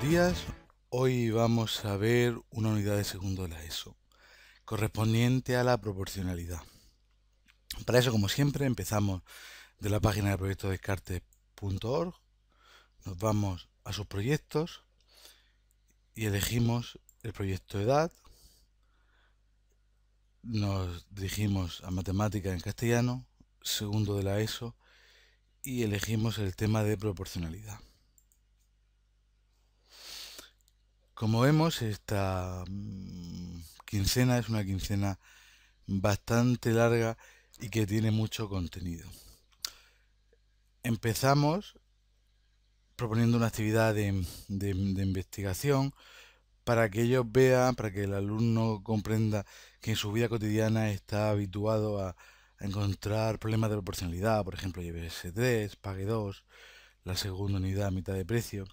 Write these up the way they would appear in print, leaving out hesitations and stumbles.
días. Hoy vamos a ver una unidad de segundo de la ESO, correspondiente a la proporcionalidad. Para eso, como siempre, empezamos de la página de proyectodescartes.org, nos vamos a sus proyectos y elegimos el proyecto edad, nos dirigimos a matemáticas en castellano, segundo de la ESO, y elegimos el tema de proporcionalidad. Como vemos, esta quincena es una quincena bastante larga y que tiene mucho contenido. Empezamos proponiendo una actividad de investigación para que ellos vean, para que el alumno comprenda que en su vida cotidiana está habituado a encontrar problemas de proporcionalidad, por ejemplo, llévese 3, pague 2, la segunda unidad a mitad de precio,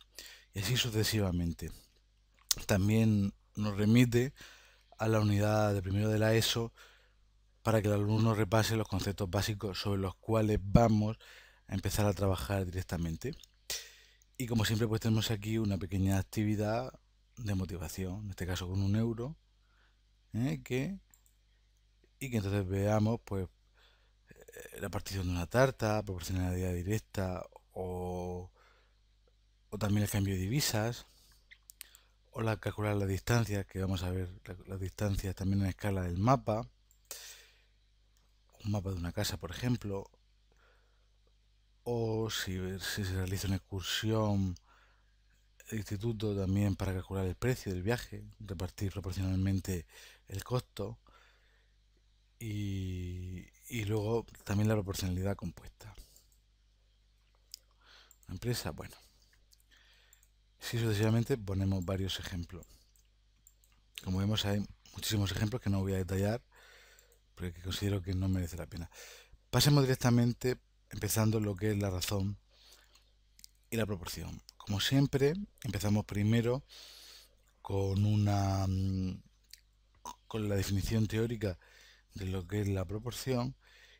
y así sucesivamente. También nos remite a la unidad de primero de la ESO para que el alumno repase los conceptos básicos sobre los cuales vamos a empezar a trabajar directamente. Y como siempre, pues tenemos aquí una pequeña actividad de motivación, en este caso con 1 euro, y que entonces veamos pues la partición de una tarta, proporcionalidad directa o también el cambio de divisas, o calcular las distancias, que vamos a ver las distancias también en escala del mapa, un mapa de una casa, por ejemplo, o si se realiza una excursión de instituto también para calcular el precio del viaje, repartir proporcionalmente el costo y luego también la proporcionalidad compuesta. Una empresa, bueno, si sucesivamente ponemos varios ejemplos. Como vemos, hay muchísimos ejemplos que no voy a detallar porque considero que no merece la pena. Pasemos directamente empezando lo que es la razón y la proporción. Como siempre, empezamos primero con con la definición teórica de lo que es la proporción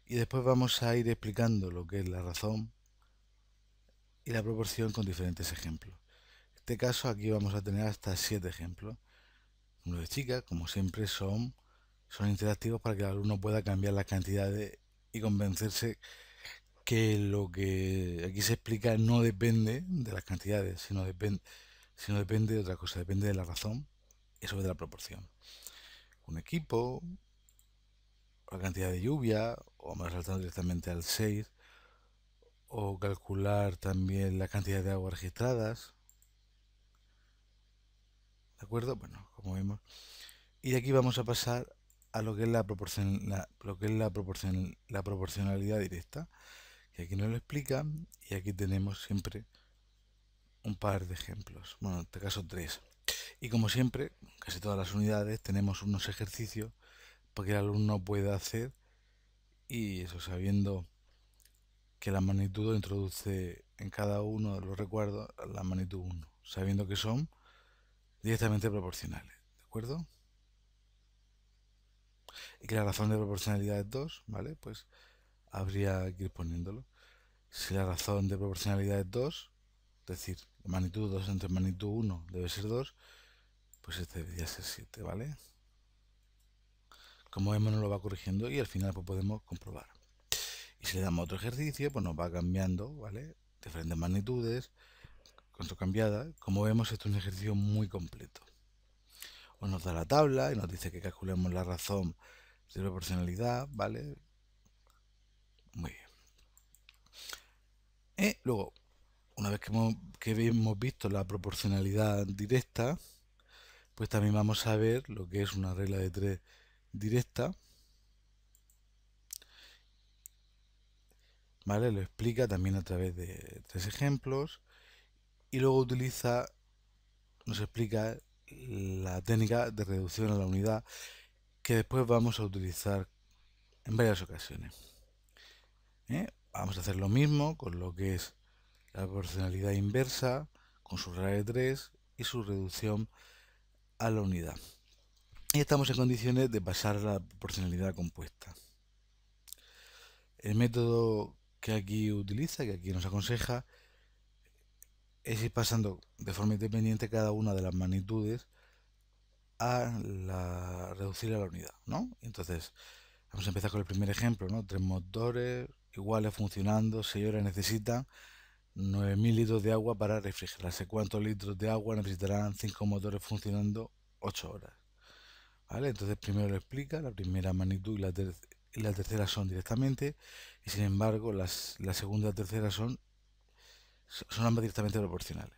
y después vamos a ir explicando lo que es la razón y la proporción con diferentes ejemplos. En este caso aquí vamos a tener hasta 7 ejemplos. Número de chicas, como siempre, son interactivos para que el alumno pueda cambiar las cantidades y convencerse que lo que aquí se explica no depende de las cantidades, sino depende de otra cosa, depende de la razón y sobre de la proporción. Un equipo, la cantidad de lluvia, o vamos saltando directamente al 6, o calcular también la cantidad de agua registradas. ¿De acuerdo? Bueno, como vemos. Y de aquí vamos a pasar a lo que es la proporcionalidad directa, que aquí nos lo explica, y aquí tenemos siempre un par de ejemplos, bueno, en este caso 3. Y como siempre, casi todas las unidades tenemos unos ejercicios para que el alumno pueda hacer, y eso sabiendo que la magnitud introduce en cada uno de los recuerdos la magnitud 1, sabiendo que son directamente proporcionales, ¿de acuerdo? Y que la razón de proporcionalidad es 2, ¿vale? Pues habría que ir poniéndolo. Si la razón de proporcionalidad es 2, es decir, la magnitud 2 entre magnitud 1 debe ser 2, pues este debería ser 7, ¿vale? Como vemos nos lo va corrigiendo y al final pues podemos comprobar. Y si le damos otro ejercicio, pues nos va cambiando, ¿vale? Diferentes magnitudes, cambiada. Como vemos, esto es un ejercicio muy completo. O nos da la tabla y nos dice que calculemos la razón de proporcionalidad, ¿vale? Muy bien. Luego, una vez que hemos visto la proporcionalidad directa, pues también vamos a ver lo que es una regla de 3 directa, ¿vale? Lo explica también a través de 3 ejemplos y luego nos explica la técnica de reducción a la unidad que después vamos a utilizar en varias ocasiones. Vamos a hacer lo mismo con lo que es la proporcionalidad inversa, con su regla de 3 y su reducción a la unidad. Y estamos en condiciones de pasar a la proporcionalidad compuesta. El método que aquí utiliza, que aquí nos aconseja, es ir pasando de forma independiente cada una de las magnitudes a reducir a la unidad, ¿no? Entonces, vamos a empezar con el primer ejemplo, ¿no? 3 motores iguales funcionando, 6 horas necesitan 9.000 litros de agua para refrigerarse. ¿Cuántos litros de agua necesitarán 5 motores funcionando 8 horas? ¿Vale? Entonces primero lo explica, la primera magnitud y la tercera son directamente, y sin embargo la segunda y la tercera son ambas directamente proporcionales.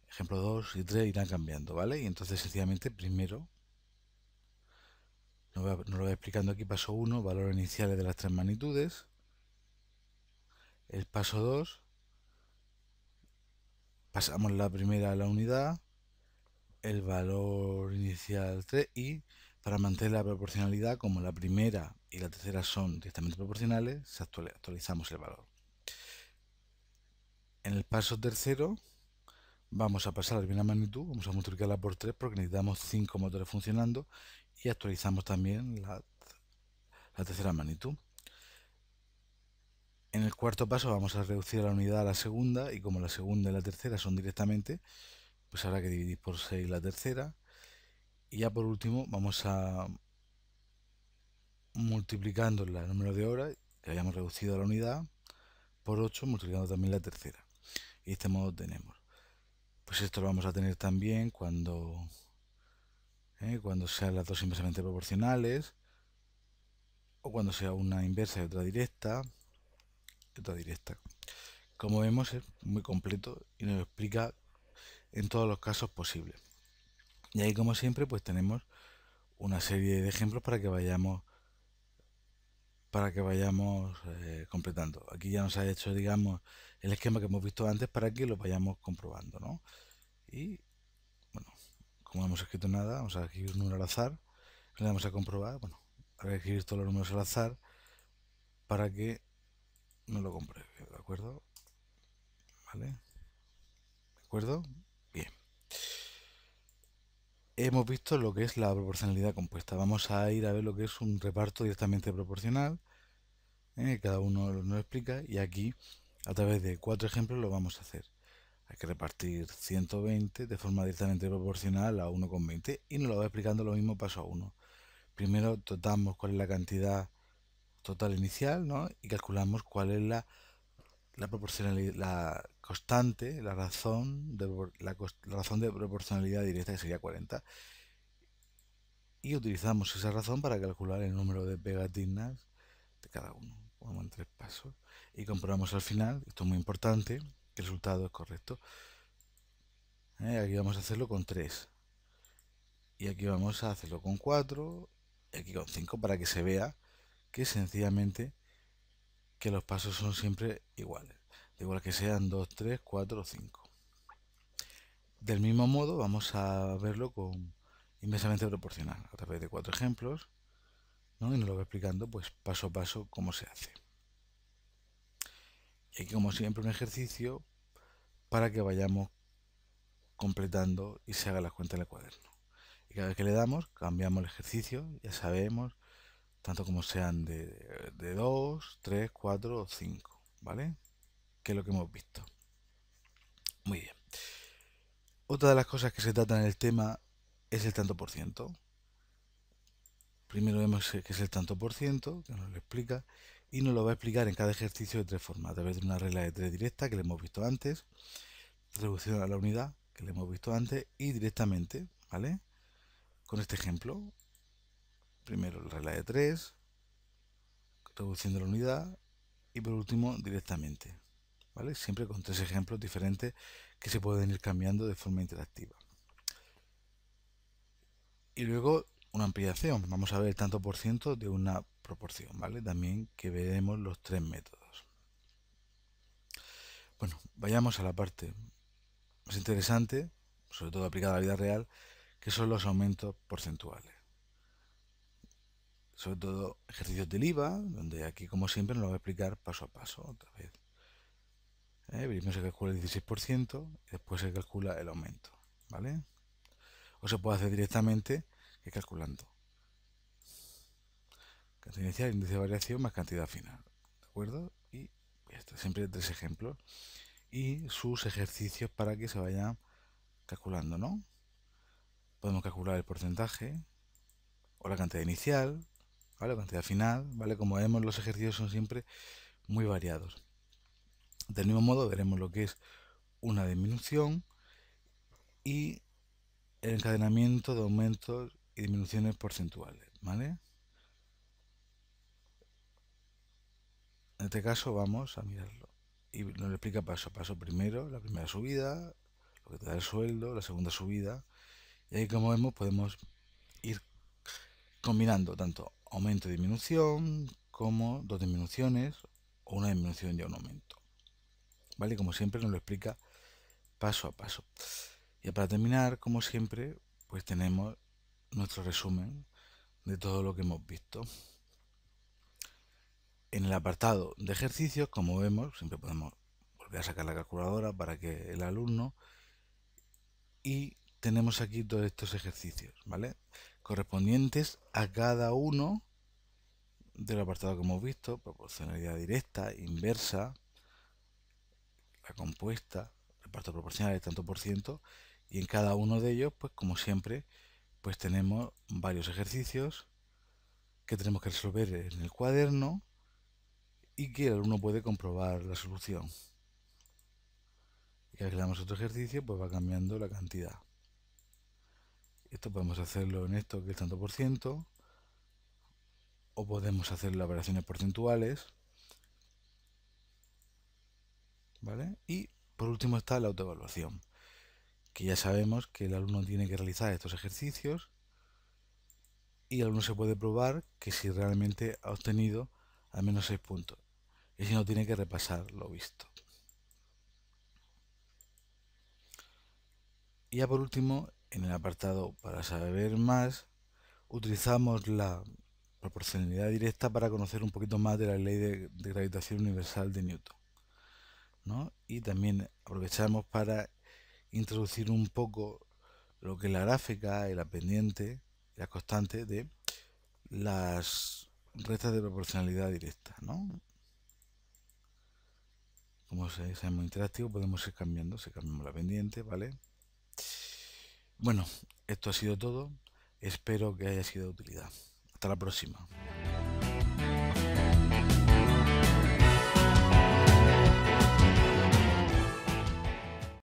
Ejemplo 2 y 3 irán cambiando, ¿vale? Y entonces sencillamente primero nos lo voy explicando aquí. Paso 1, valores iniciales de las 3 magnitudes. El paso 2, pasamos la primera a la unidad, el valor inicial 3, y para mantener la proporcionalidad, como la primera y la tercera son directamente proporcionales, actualizamos el valor. En el paso tercero vamos a pasar a la primera magnitud, vamos a multiplicarla por 3 porque necesitamos 5 motores funcionando, y actualizamos también la tercera magnitud. En el cuarto paso vamos a reducir a la unidad a la segunda, y como la segunda y la tercera son directamente, pues habrá que dividir por 6 la tercera. Y ya por último vamos a, multiplicando el número de horas que hayamos reducido a la unidad por 8, multiplicando también la tercera. Y de este modo tenemos. Pues esto lo vamos a tener también cuando sean las dos inversamente proporcionales, o cuando sea una inversa y otra directa. Como vemos, es muy completo y nos explica en todos los casos posibles. Y ahí, como siempre, pues tenemos una serie de ejemplos para que vayamos completando. Aquí ya nos ha hecho, digamos, el esquema que hemos visto antes para que lo vayamos comprobando, ¿no? Y bueno, como no hemos escrito nada, vamos a escribir un número al azar, le damos a comprobar. Bueno, habrá que escribir todos los números al azar para que no lo compruebe, ¿de acuerdo? ¿Vale? ¿De acuerdo? Bien. Hemos visto lo que es la proporcionalidad compuesta. Vamos a ir a ver lo que es un reparto directamente proporcional. Cada uno nos explica, y aquí a través de 4 ejemplos lo vamos a hacer. Hay que repartir 120 de forma directamente proporcional a 1,20, y nos lo va explicando lo mismo paso a uno. Primero totamos cuál es la cantidad total inicial, ¿no? Y calculamos cuál es la proporcionalidad, la constante, la razón de proporcionalidad directa, que sería 40. Y utilizamos esa razón para calcular el número de pegatinas de cada uno. Vamos en 3 pasos y comprobamos al final, esto es muy importante, que el resultado es correcto. Aquí vamos a hacerlo con 3, y aquí vamos a hacerlo con 4, y aquí con 5, para que se vea que sencillamente que los pasos son siempre iguales, da igual que sean 2, 3, 4 o 5. Del mismo modo vamos a verlo con inversamente proporcional a través de 4 ejemplos, ¿no? Y nos lo voy explicando pues paso a paso cómo se hace. Y aquí, como siempre, un ejercicio para que vayamos completando y se haga las cuentas en el cuaderno. Y cada vez que le damos, cambiamos el ejercicio, ya sabemos, tanto como sean de 2, 3, 4 o 5, ¿vale? Que es lo que hemos visto. Muy bien. Otra de las cosas que se trata en el tema es el tanto por ciento. Primero vemos que es el tanto por ciento, que nos lo explica, y nos lo va a explicar en cada ejercicio de 3 formas: a través de una regla de 3 directa, que le hemos visto antes, reducción a la unidad, que le hemos visto antes, y directamente, ¿vale? Con este ejemplo, primero la regla de 3, reduciendo la unidad, y por último directamente, ¿vale? Siempre con 3 ejemplos diferentes que se pueden ir cambiando de forma interactiva. Y luego una ampliación, vamos a ver el tanto por ciento de una proporción, ¿vale? También que veremos los 3 métodos. Bueno, vayamos a la parte más interesante, sobre todo aplicada a la vida real, que son los aumentos porcentuales. Sobre todo ejercicios del IVA, donde aquí, como siempre, nos lo voy a explicar paso a paso otra vez. Primero se calcula el 16% y después se calcula el aumento, ¿vale? O se puede hacer directamente calculando cantidad inicial, índice de variación más cantidad final, ¿de acuerdo? Y ya está, siempre 3 ejemplos. y sus ejercicios para que se vayan calculando, ¿no? Podemos calcular el porcentaje o la cantidad inicial, ¿vale? La cantidad final, ¿vale? Como vemos, los ejercicios son siempre muy variados. Del mismo modo, veremos lo que es una disminución y el encadenamiento de aumentos y disminuciones porcentuales, ¿vale? En este caso vamos a mirarlo y nos lo explica paso a paso. Primero, la primera subida, lo que te da el sueldo, la segunda subida, y ahí, como vemos, podemos ir combinando tanto aumento y disminución como dos disminuciones o una disminución y un aumento, ¿vale? Como siempre nos lo explica paso a paso. Y para terminar, como siempre, pues tenemos nuestro resumen de todo lo que hemos visto. En el apartado de ejercicios, como vemos, siempre podemos volver a sacar la calculadora para que el alumno, y tenemos aquí todos estos ejercicios, ¿vale? Correspondientes a cada uno del apartado que hemos visto: proporcionalidad directa, inversa, la compuesta, reparto proporcional, tanto por ciento, y en cada uno de ellos, pues como siempre, pues tenemos varios ejercicios que tenemos que resolver en el cuaderno y que el alumno puede comprobar la solución. Y cada vez que le damos otro ejercicio, pues va cambiando la cantidad. Esto podemos hacerlo en esto, que es tanto por ciento, o podemos hacer las variaciones porcentuales, ¿vale? Y por último está la autoevaluación, que ya sabemos que el alumno tiene que realizar estos ejercicios y el alumno se puede probar que si realmente ha obtenido al menos 6 puntos, y si no, tiene que repasar lo visto. Y ya por último, en el apartado para saber más, utilizamos la proporcionalidad directa para conocer un poquito más de la ley de gravitación universal de Newton, ¿no? Y también aprovechamos para introducir un poco lo que es la gráfica y la pendiente, la constante de las rectas de proporcionalidad directa, ¿no? Como sabemos interactivo, podemos ir cambiando, si cambiamos la pendiente, ¿vale? Bueno, esto ha sido todo. Espero que haya sido de utilidad. Hasta la próxima.